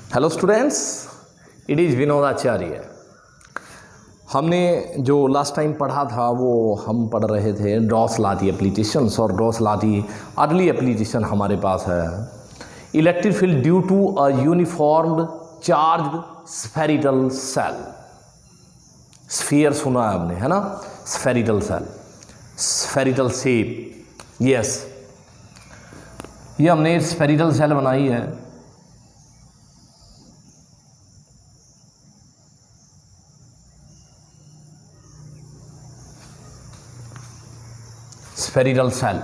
Hello students, it is Vinod Acharya. हमने जो last time पढ़ा था वो हम पढ़ रहे थे ड्रॉस-लाटी एप्लीकेशंस, और ड्रॉस-लाटी अर्ली एप्लीकेशन हमारे पास है electric field due to a uniformed charged spherical shell. Sphere सुना है आपने, है ना? Spherical shell, spherical shape, yes. ये हमने स्फेरिकल सेल बनाई है। स्फेरिकल सेल,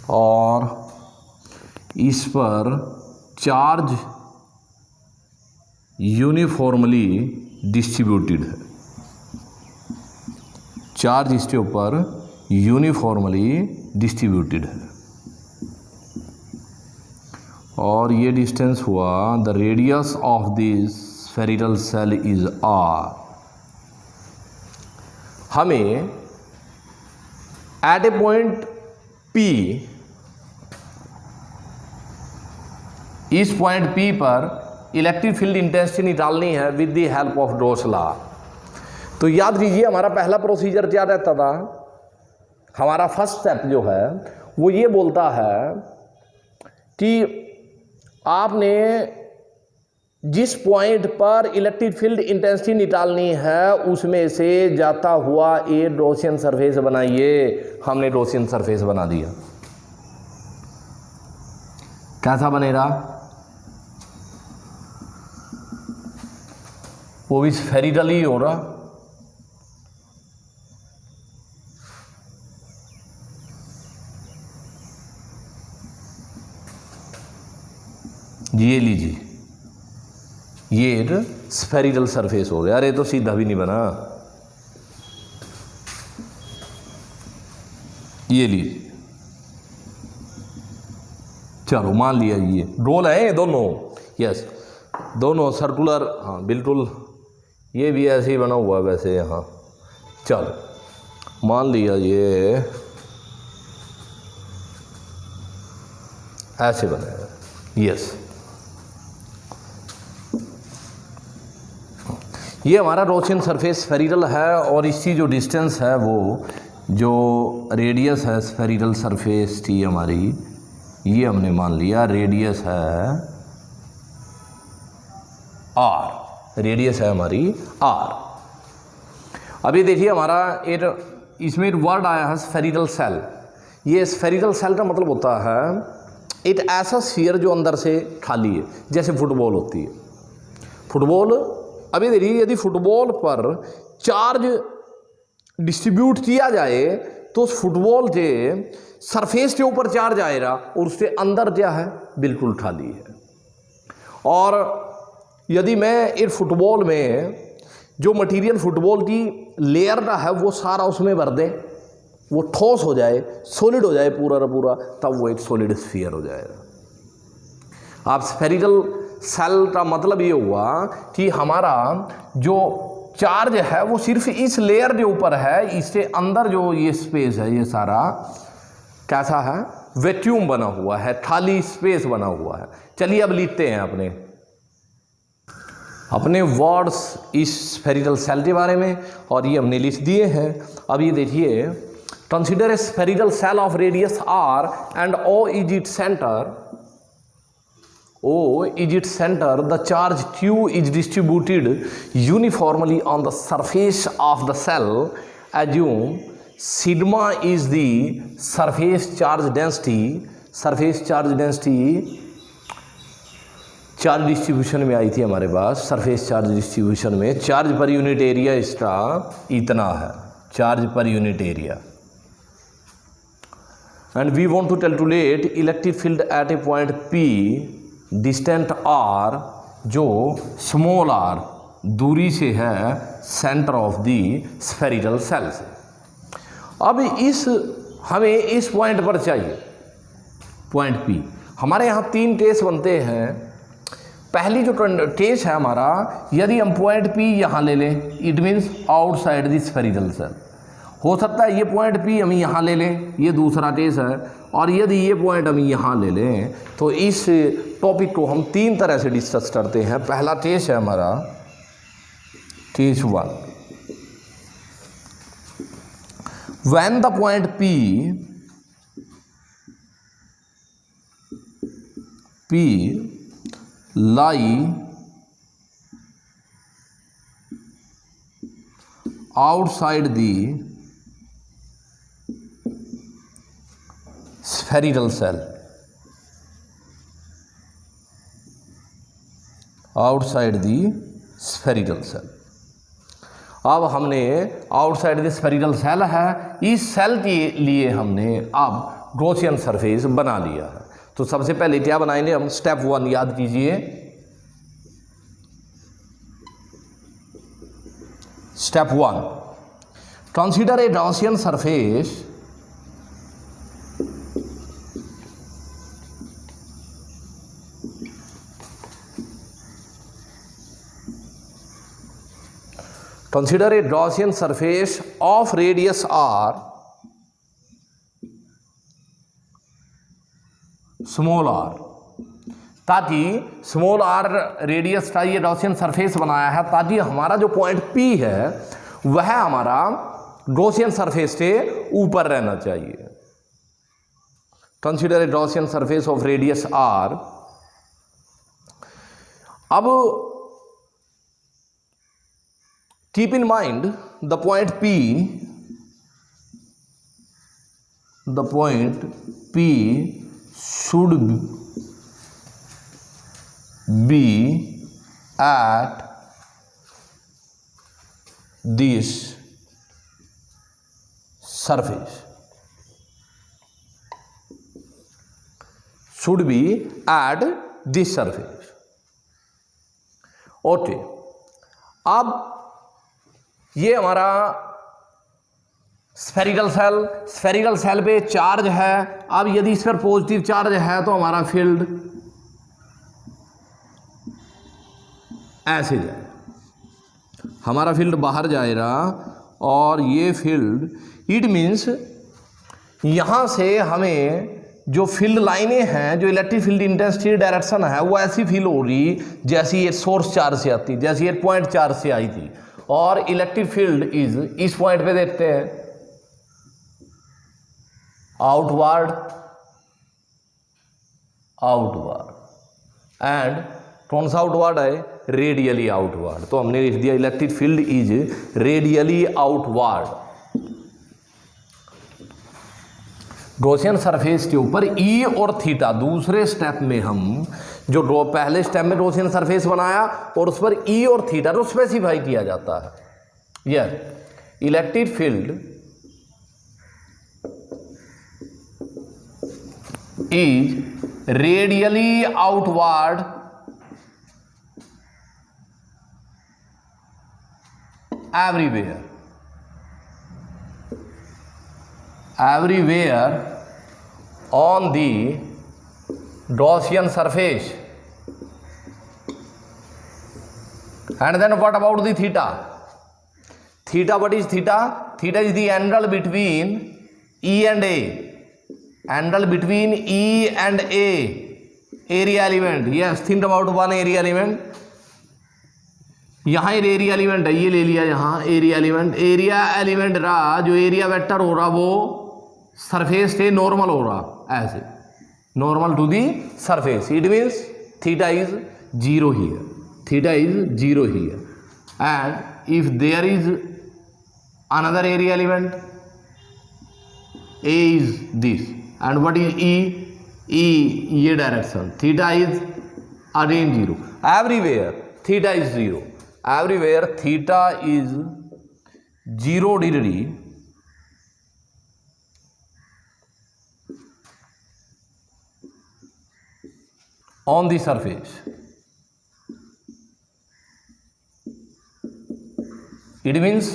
और इस पर चार्ज यूनिफॉर्मली डिस्ट्रीब्यूटेड है। चार्ज इसके ऊपर यूनिफॉर्मली डिस्ट्रीब्यूटेड है, और ये डिस्टेंस हुआ the radius of this spherical shell is R. हमें एट ए पॉइंट P, इस पॉइंट P पर इलेक्ट्रिक फील्ड इंटेंसिटी निकालनी है with the help of Gauss law. तो याद कीजिए हमारा पहला प्रोसीजर क्या रहता था। हमारा फर्स्ट स्टेप जो है वो ये बोलता है कि आपने जिस पॉइंट पर इलेक्ट्रिक फील्ड इंटेंसिटी निकालनी है उसमें से जाता हुआ एक गॉसियन सरफेस बनाइए। हमने गॉसियन सरफेस बना दिया। कैसा बनेगा? वो भी स्फेरिकल ही होगा। ये लीजिए, ये एक स्फेरिकल सरफेस हो गया। अरे तो सीधा भी नहीं बना। ये लीजिए, चलो मान लिया ये रोल है दोनों, यस दोनों सर्कुलर, हाँ बिल्कुल ये भी ऐसे ही बना हुआ वैसे यहाँ। चलो मान लिया ये ऐसे बनेगा, यस। ये हमारा गॉसियन सरफेस स्फेरिकल है, और इसकी जो डिस्टेंस है वो जो रेडियस है स्फेरिकल सरफेस की हमारी, ये हमने मान लिया रेडियस है r। रेडियस है हमारी r। अभी देखिए हमारा एक इसमें वर्ड आया है स्फेरिकल सेल। ये स्फेरिकल सेल का मतलब होता है एक ऐसा स्फीयर जो अंदर से खाली है, जैसे फुटबॉल होती है। फुटबॉल, अभी देखिए यदि फुटबॉल पर चार्ज डिस्ट्रीब्यूट किया जाए तो उस फुटबॉल के सरफेस के ऊपर चार्ज आएगा, और उसके अंदर क्या है? बिल्कुल खाली है। और यदि मैं इस फुटबॉल में जो मटेरियल फुटबॉल की लेयर का है वो सारा उसमें भर दें, वो ठोस हो जाए, सॉलिड हो जाए पूरा का पूरा, तब वो एक सॉलिड स्फीयर हो जाएगा। आप स्फेरिकल सेल का मतलब ये हुआ कि हमारा जो चार्ज है वो सिर्फ इस लेयर के ऊपर है, इसके अंदर जो ये स्पेस है ये सारा कैसा है? वैक्यूम बना हुआ है, खाली स्पेस बना हुआ है। चलिए अब लिखते हैं अपने वर्ड्स इस स्फेरिकल सेल के बारे में, और ये हमने लिख दिए हैं। अब ये देखिए, consider a spherical shell of radius r and O is its center. O is its center. The charge Q is distributed uniformly on the surface of the cell. Assume sigma is the surface charge density. Surface charge density charge distribution में आई थी हमारे पास। Surface charge distribution में charge पर unit area इसका इतना है, चार्ज पर unit area. And we want to calculate electric field at a point P distant r, जो स्मॉल r दूरी से है centre of the spherical shell से। अब हमें इस पॉइंट पर चाहिए, पॉइंट P। हमारे यहाँ 3 केस बनते हैं। पहली जो केस है हमारा, यदि हम पॉइंट P यहाँ ले लें, it means outside the spherical cell, हो सकता है ये पॉइंट P हम यहाँ ले लें, ये दूसरा केस है, और यदि ये पॉइंट हम यहाँ ले लें तो इस टॉपिक को हम 3 तरह से डिस्कस करते हैं। पहला केस है हमारा case 1, when the point P lie outside the spherical cell, outside the spherical cell। अब हमने आउटसाइड द स्फेरिकल सेल है, इस सेल के लिए हमने अब गॉसियन सरफेस बना लिया है। तो सबसे पहले क्या बनाएंगे हम, स्टेप 1 याद कीजिए। Step 1, consider a Gaussian surface consider a Gaussian surface of radius r, small r, ताकि स्मॉल r रेडियस का ये गॉसियन सरफेस बनाया है ताकि हमारा जो पॉइंट P है वह हमारा गॉसियन सरफेस के ऊपर रहना चाहिए। Consider a Gaussian surface of radius r। अब keep in mind the point P should be at this surface, should be at this surface। Okay, अब ये हमारा स्फेरिकल सेल पे चार्ज है। अब यदि इस पर पॉजिटिव चार्ज है तो हमारा फील्ड ऐसे जाएगा, हमारा फील्ड बाहर जाएगा, और ये फील्ड, इट मीन्स यहाँ से हमें जो फील्ड लाइनें हैं, जो इलेक्ट्रिक फील्ड इंटेंसिटी डायरेक्शन है, वो ऐसी फील हो रही जैसी ये सोर्स चार्ज से आती, जैसी ये पॉइंट चार्ज से आई थी। और इलेक्ट्रिक फील्ड इज, इस पॉइंट पे देखते हैं, आउटवर्ड एंड कौन सा आउटवर्ड है, रेडियली आउटवर्ड। तो हमने लिख दिया electric field is radially outward. Gaussian surface के ऊपर ई और थीटा, दूसरे स्टेप में हम जो पहले स्टेप में गॉसियन सरफेस बनाया और उस पर ई और थीटा को स्पेसिफाई किया जाता है। Yes, electric field is radially outward everywhere on the Gaussian surface। And then what about the theta? What is theta? Theta is the angle between E and A, angle between E and A, area element। yes, think about one area element। यहाँ area element है, ये ले लिया यहाँ area element रहा, जो area vector हो रहा वो सरफेस से नॉर्मल हो रहा, ऐसे normal to the surface. It means theta is 0 here, and if there is another area element, A is this, and what is E, ये direction, theta is again 0। Everywhere theta is 0, everywhere theta is 0 degree on the surface। It means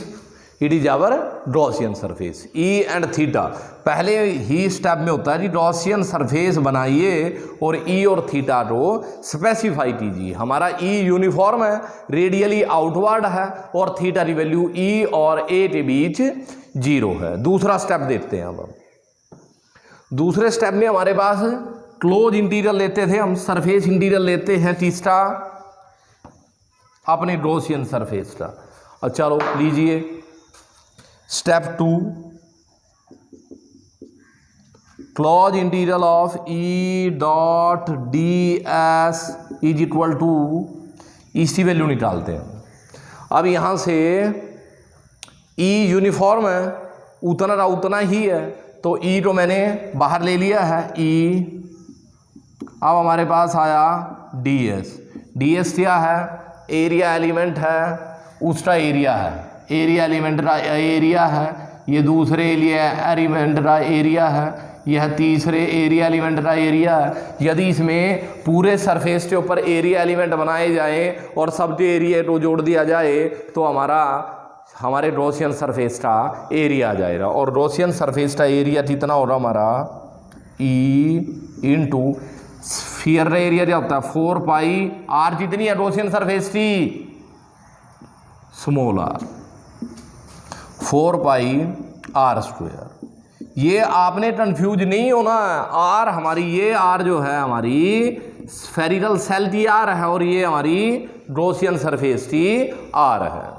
it is our Gaussian surface। E and theta पहले ही step में होता है कि Gaussian surface बनाइए और ई और theta को स्पेसिफाई कीजिए। हमारा ई यूनिफॉर्म है, रेडियली आउटवर्ड है, और थीटा की वैल्यू ई और ए के बीच 0 है। दूसरा स्टेप देखते हैं। अब हम दूसरे स्टेप में हमारे पास क्लोज इंटीरियर लेते थे हम, सरफेस इंटीरियर लेते हैं तीसरा अपने गॉसियन सरफेस का। और चलो लीजिए step 2, close interior of E dot D S is equal to, इसकी वैल्यू निकालते हैं। अब यहाँ से ई यूनिफॉर्म है, उतना ही है, तो ई को मैंने बाहर ले लिया है ई। अब हमारे पास आया डी एस। डी एस क्या है? एरिया एलिमेंट है, उसका एरिया है, एरिया एलिमेंट का एरिया है, ये दूसरे एलिमेंट का एरिया है, यह तीसरे एरिया एलिमेंट का एरिया है। यदि इसमें पूरे सरफेस के ऊपर एरिया एलिमेंट बनाए जाएं और सब एरिया को जोड़ दिया जाए तो हमारे गॉसियन सरफेस का एरिया आ जाएगा। और गॉसियन सरफेस का एरिया कितना होगा हमारा? ई इंटू स्फीयर का एरिया क्या होता है? 4 पाई आर। कितनी है गॉसियन सरफेस की? Small R, 4 pi R square. ये आपने कंफ्यूज नहीं होना है। आर हमारी, ये आर जो है हमारी स्फेरिकल सेल की आर है और ये हमारी गॉसियन सरफेस की आर है।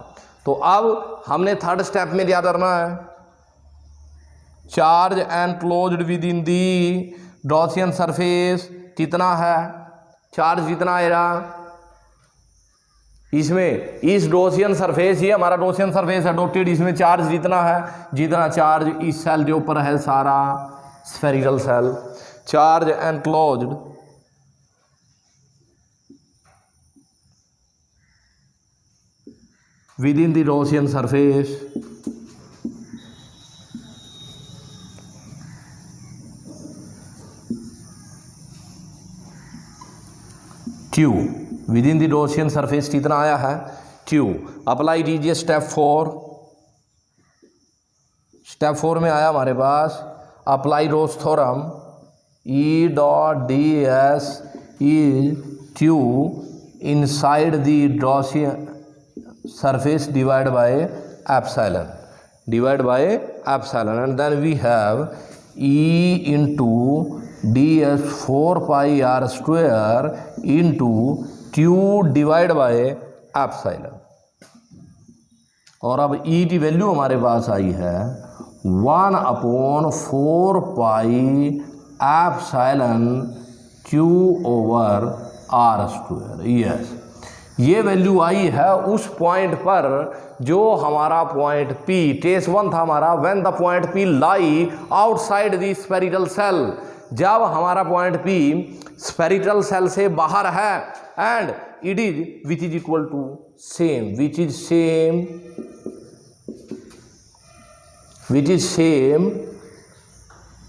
तो अब हमने थर्ड स्टेप में क्या करना है? Charge and closed with in the Gaussian surface कितना है? चार्ज कितना आएगा इसमें? इस गॉसियन सरफेस, ये हमारा गॉसियन सरफेस है डॉटेड, इसमें चार्ज जितना है, जितना चार्ज इस सेल के ऊपर है सारा spherical shell. Charge and closed within the Gaussian surface Q within the Gaussian surface कितना आया है? Q। अप्लाई कीजिए स्टेप 4। स्टेप 4 में आया हमारे पास apply Gauss theorem, E dot D S is Q inside the Gaussian surface divide by epsilon, and then we have E into D S 4 pi R square into Q divide by epsilon. और अब E की value हमारे पास आई है 1/4 pi epsilon Q over R square. Yes, ये value आई है उस पॉइंट पर जो हमारा पॉइंट P केस 1 था हमारा, when the point P lie outside the spherical shell, जब हमारा पॉइंट P स्फेरिकल सेल से बाहर है, and it is which is equal to same, which is same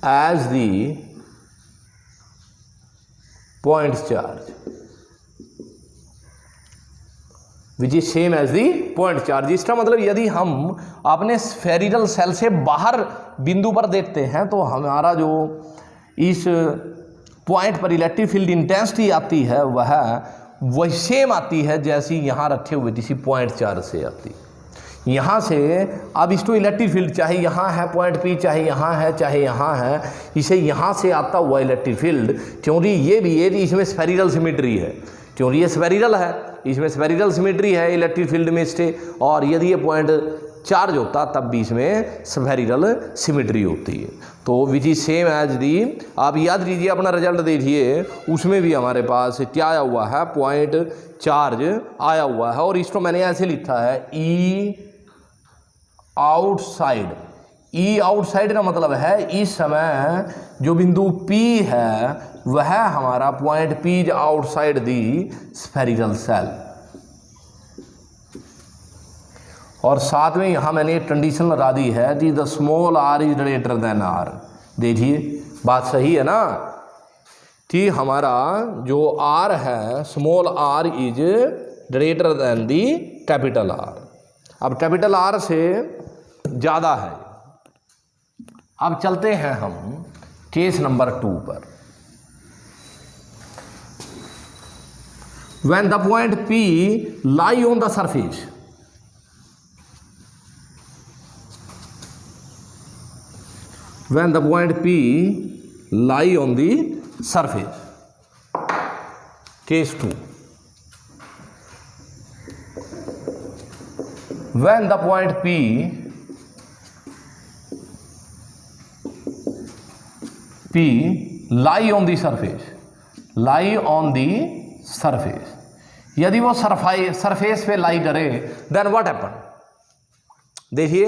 as the point charge, which is same as the point charge. इसका मतलब यदि हम अपने स्फेरिकल सेल से बाहर बिंदु पर देखते हैं तो हमारा जो इस पॉइंट पर इलेक्ट्रिक फील्ड इंटेंसिटी आती है वह वही सेम आती है जैसी यहाँ रखे हुए किसी पॉइंट चार्ज से आती है। यहाँ से अब इसको इलेक्ट्रिक फील्ड चाहे यहाँ है पॉइंट P, चाहे यहाँ है चाहे यहाँ है, इसे यहाँ से आता हुआ इलेक्ट्रिक फील्ड, क्योंकि ये भी इसमें स्फेरिकल सिमेट्री है, क्योंकि ये स्फेरिकल है, इसमें स्फेरिकल सिमेट्री है इलेक्ट्रिक फील्ड में इससे, और यदि ये पॉइंट चार्ज होता तब भी इसमें स्फेरिकल सिमेट्री होती है। तो which is same as the, आप याद कीजिए अपना रिजल्ट देखिए, उसमें भी हमारे पास क्या आया हुआ है? पॉइंट चार्ज आया हुआ है। और इसको मैंने ऐसे लिखा है ई आउटसाइड। ई आउटसाइड का मतलब है इस समय जो बिंदु P है वह हमारा point P is outside the spherical shell. और साथ में यहाँ मैंने एक कंडीशन लगा दी है कि the small r is greater than r। देखिए बात सही है ना, कि हमारा जो r है small r is greater than the capital R। अब कैपिटल R से ज़्यादा है। अब चलते हैं हम केस नंबर 2 पर। When the point P lie on the surface, when the point P lie on the surface. Case 2, when the point P lie on the surface, यदि वो सरफेस पे लाई करे, देन व्हाट हैपन। देखिए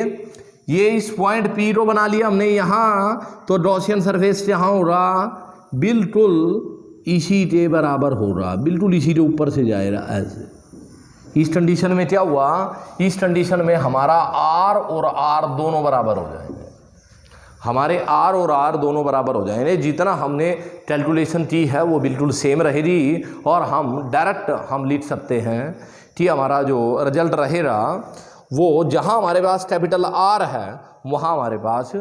ये इस point P को बना लिया हमने यहाँ, तो गॉसियन सरफेस जहाँ हो रहा बिल्कुल इसी के बराबर हो रहा, बिल्कुल इसी के ऊपर से जा रहा ऐसे। इस कंडीशन में क्या हुआ, इस कंडीशन में हमारा R और R दोनों बराबर हो जाएंगे, हमारे R और R दोनों बराबर हो जाएंगे। जितना हमने कैलकुलेशन की है वो बिल्कुल सेम रहेगी, और हम डायरेक्ट हम लिख सकते हैं कि हमारा जो रिजल्ट रहेगा वो जहां हमारे पास कैपिटल R है वहां हमारे पास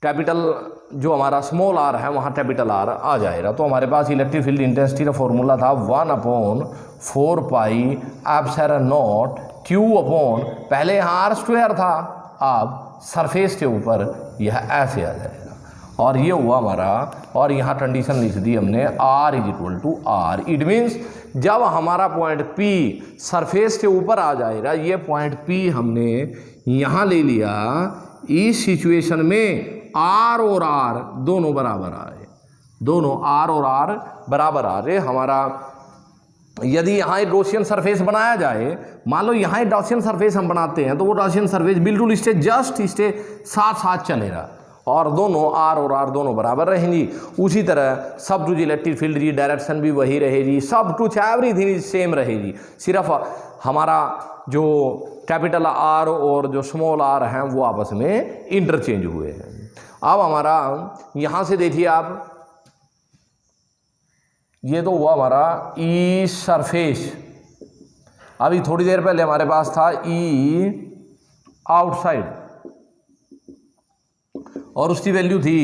कैपिटल जो हमारा स्मॉल r है वहाँ कैपिटल R आ जाएगा। तो हमारे पास इलेक्ट्रिक फील्ड इंटेंसिटी का फॉर्मूला था 1/4 pi epsilon not Q upon, पहले यहाँ r² था, अब सरफेस के ऊपर यह ऐसे आ जाएगा, और ये हुआ हमारा, और यहाँ कंडीशन लिख दी हमने R = R। इट मीन्स जब हमारा पॉइंट P सरफेस के ऊपर आ जाएगा, ये पॉइंट P हमने यहाँ ले लिया, इस सिचुएशन में R और R दोनों बराबर आ रहे, दोनों R और R बराबर आ रहे। हमारा यदि यहाँ एक गॉसियन सरफेस बनाया जाए, मान लो यहाँ एक गॉसियन सरफेस हम बनाते हैं, तो वो गॉसियन सरफेस बिल्कुल इसके जस्ट इसके साथ साथ चलेगा, और दोनों R और R दोनों बराबर रहेंगी। उसी तरह सब कुछ इलेक्ट्रिक फील्ड की डायरेक्शन भी वही रहेगी, सब कुछ एवरीथिंग सेम रहेगी, सिर्फ हमारा जो कैपिटल R और जो स्मॉल r हैं वो आपस में इंटरचेंज हुए हैं। अब हमारा यहाँ से देखिए आप, ये तो हुआ हमारा E सरफेस, अभी थोड़ी देर पहले हमारे पास था E आउटसाइड, और उसकी वैल्यू थी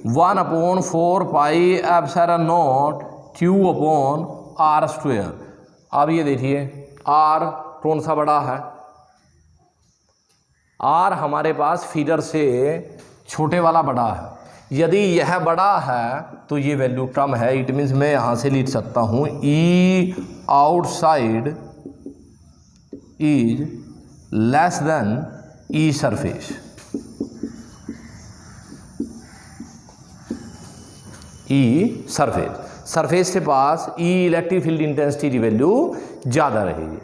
1/4 pi epsilon not Q upon R²। अब ये देखिए R कौन सा बड़ा है, R हमारे पास फिगर से छोटे वाला बड़ा है, यदि यह बड़ा है तो ये वैल्यू कम है। इट मीन्स मैं यहाँ से लिख सकता हूँ E outside is less than E surface. E surface के पास E इलेक्ट्रिक फील्ड इंटेंसिटी की वैल्यू ज़्यादा रहेगी।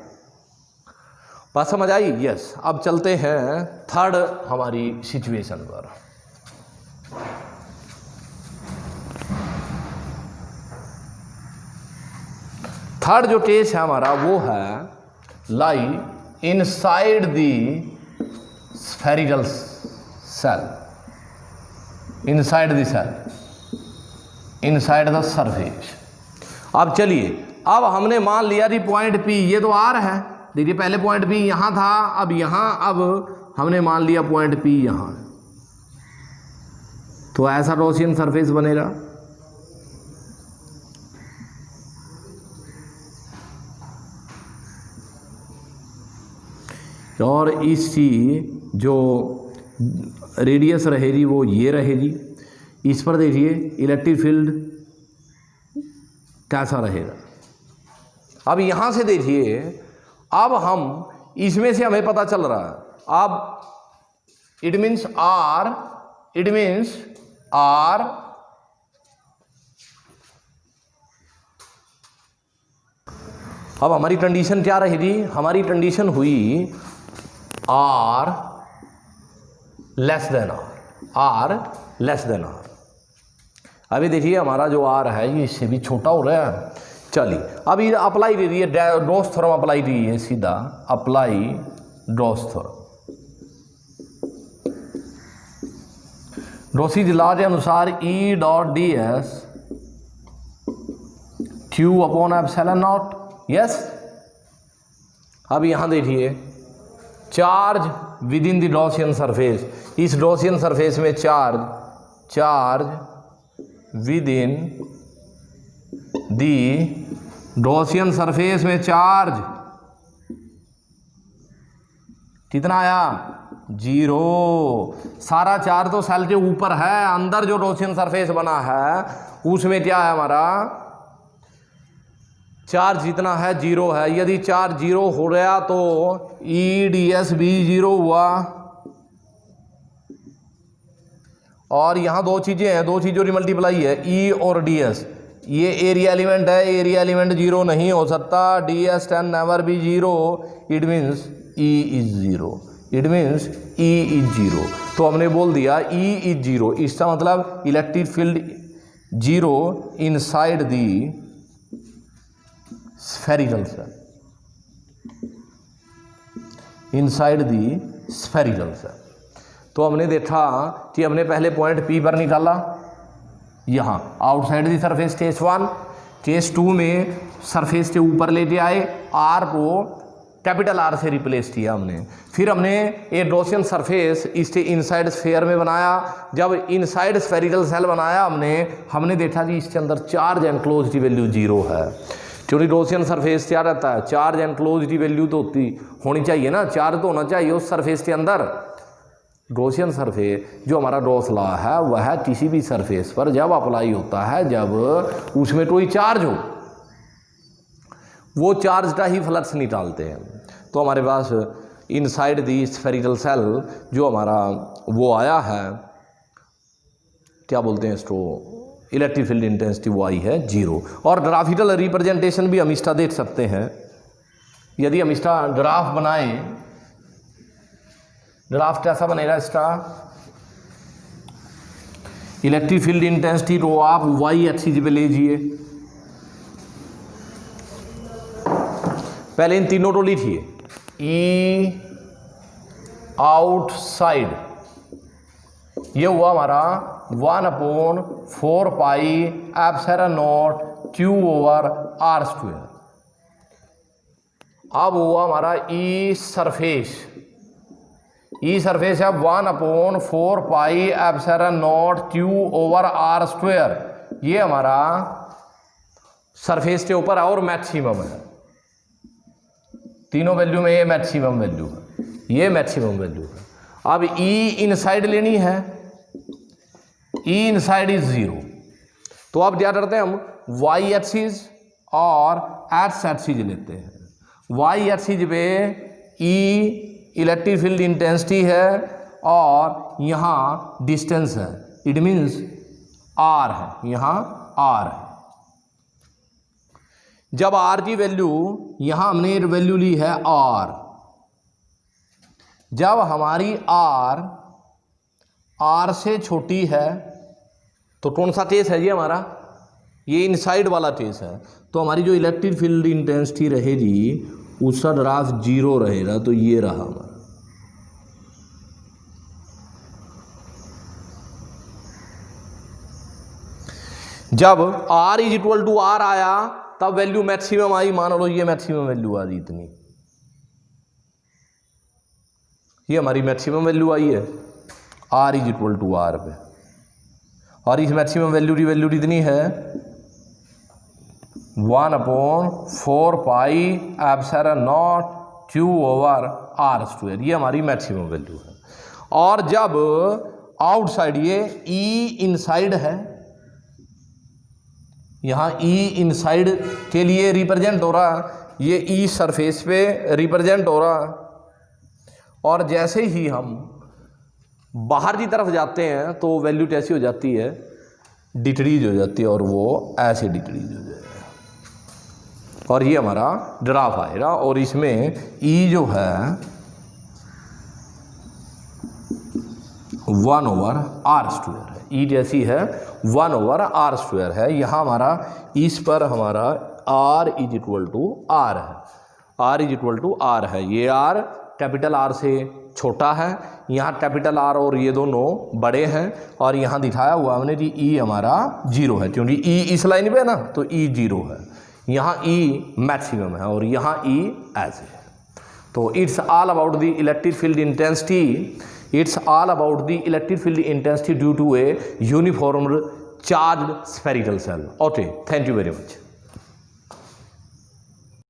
बात समझ आई? यस। अब चलते हैं थर्ड हमारी सिचुएशन पर। थर्ड जो केस है हमारा वो है lie inside the spherical shell, inside the shell, inside the surface. अब चलिए, अब हमने मान लिया कि पॉइंट P, ये तो R है, देखिए पहले पॉइंट P यहाँ था, अब यहाँ, अब हमने मान लिया पॉइंट P यहाँ, तो ऐसा गॉसियन सरफेस बनेगा। और इसकी जो रेडियस रहेगी वो ये रहेगी। इस पर देखिए इलेक्ट्रिक फील्ड कैसा रहेगा। अब यहाँ से देखिए, अब हम इसमें से हमें पता चल रहा है, अब इट मीन्स R अब हमारी कंडीशन क्या रहेगी? हमारी कंडीशन हुई R less than R, less than R। अभी देखिए हमारा जो R है ये इससे भी छोटा हो रहा है। चलिए अब ये अप्लाई दे दिए, गॉस थ्योरम अप्लाई दी है, सीधा अप्लाई गॉस थ्योरम। गॉसी लॉ के अनुसार E dot ds Q upon epsilon not. Yes. अब यहाँ देखिए charge with in the Gaussian surface, इस गॉसियन सरफेस में charge with in the Gaussian surface में चार्ज कितना आया? जीरो। सारा चार्ज तो सेल के ऊपर है, अंदर जो रोशन सरफेस बना है उसमें क्या है हमारा चार्ज जितना है जीरो है। यदि चार्ज जीरो हो गया तो ई डी एस भी जीरो हुआ। और यहाँ दो चीज़ें हैं, दो चीज़ों की मल्टीप्लाई है, ई और डी एस। ये एरिया एलिमेंट है, एरिया एलिमेंट जीरो नहीं हो सकता, D S can never be zero, it means E is zero, it means E is zero. तो हमने बोल दिया ई इज जीरो, इसका मतलब electric field zero inside the spherical shell, inside the spherical shell. तो हमने देखा कि हमने पहले पॉइंट पी पर निकाला, यहाँ outside the surface case 1, case 2 में सरफेस के ऊपर लेके आए, आर को कैपिटल आर से रिप्लेस किया हमने। फिर हमने एक गॉसियन सरफेस इसके इनसाइड स्फीयर में बनाया। जब इनसाइड स्फेरिकल सेल बनाया हमने देखा कि इसके अंदर चार्ज एनक्लोज की वैल्यू जीरो है। क्योंकि गॉसियन सरफेस क्या रहता है, चार्ज एनक्लोज की वैल्यू तो होनी चाहिए ना, चार्ज तो होना चाहिए उस सरफेस के अंदर। गॉसियन सरफेस जो हमारा गॉस लॉ है वह किसी भी सरफेस पर जब अप्लाई होता है जब उसमें कोई चार्ज हो, वो चार्ज का ही फ्लक्स निकालते हैं। तो हमारे पास इनसाइड दी स्फेरिकल सेल जो हमारा वो आया है, क्या बोलते हैं इसको, इलेक्ट्रिक फील्ड इंटेंसिटी वो आई है जीरो। और ग्राफिकल रिप्रेजेंटेशन भी हम इसका देख सकते हैं। यदि हम इसका ग्राफ बनाए, ग्राफ कैसा बनेगा इसका, इलेक्ट्रिक फील्ड इंटेंसिटी को आप वाई एक्सिस पे लीजिए। पहले इन तीनों को लिखिए, ई आउटसाइड ये हुआ हमारा 1/4 pi epsilon naught Q over R square. अब हुआ हमारा ई सरफेस, ई सरफेस है 1/4 pi epsilon naught Q over R square. ये हमारा सरफेस के ऊपर है और मैक्सिमम है, तीनों वैल्यू में ये मैक्सिमम वैल्यू है, ये मैक्सिमम वैल्यू है। अब ई इनसाइड लेनी है, ई इनसाइड इज जीरो। तो अब क्या करते हैं हम, वाई एक्सिस और एक्स एक्सिस लेते हैं। वाई एक्सिस पे ई इलेक्ट्रिक फील्ड इंटेंसिटी है और यहाँ डिस्टेंस है, इट मीन्स आर है, यहाँ आर है। जब आर की वैल्यू, यहाँ हमने वैल्यू ली है आर, जब हमारी आर से छोटी है तो कौन सा केस है ये हमारा, ये इनसाइड वाला केस है। तो हमारी जो इलेक्ट्रिक फील्ड इंटेंसिटी रहेगी उसका ग्राफ जीरो रहेगा। तो ये रहा हमारा, जब R is equal to R आया तब वैल्यू मैक्सिमम आई, मान लो ये मैक्सिमम वैल्यू आ रही इतनी, ये हमारी मैक्सिमम वैल्यू आई है R is equal to R पे। और इस मैक्सिमम वैल्यू की इतनी है 1/4 pi epsilon naught Q over R square, ये हमारी मैक्सिमम वैल्यू है। और जब आउटसाइड, ये ई इनसाइड है, यहाँ ई इनसाइड के लिए रिप्रेजेंट हो रहा, ये ई सरफेस पे रिप्रेजेंट हो रहा। और जैसे ही हम बाहर की तरफ जाते हैं तो वैल्यू कैसी हो जाती है, डिक्रीज हो जाती है, और वो ऐसे डिक्रीज हो जाएगा। और ये हमारा ग्राफ आएगा और इसमें ई जो है 1/r² है, ई जैसी है 1/r² है। यहाँ हमारा इस पर हमारा r is equal to R है, r is equal to R है। ये r कैपिटल R से छोटा है, यहाँ कैपिटल R और ये दोनों बड़े हैं। और यहाँ दिखाया हुआ हमने कि E हमारा जीरो है, क्योंकि E इस लाइन पे ना, तो E जीरो है। यहाँ E मैक्सिमम है और यहाँ E ऐसे है। तो it's all about the electric field intensity, it's all about the electric field intensity due to a uniform charged spherical shell. Okay, thank you very much.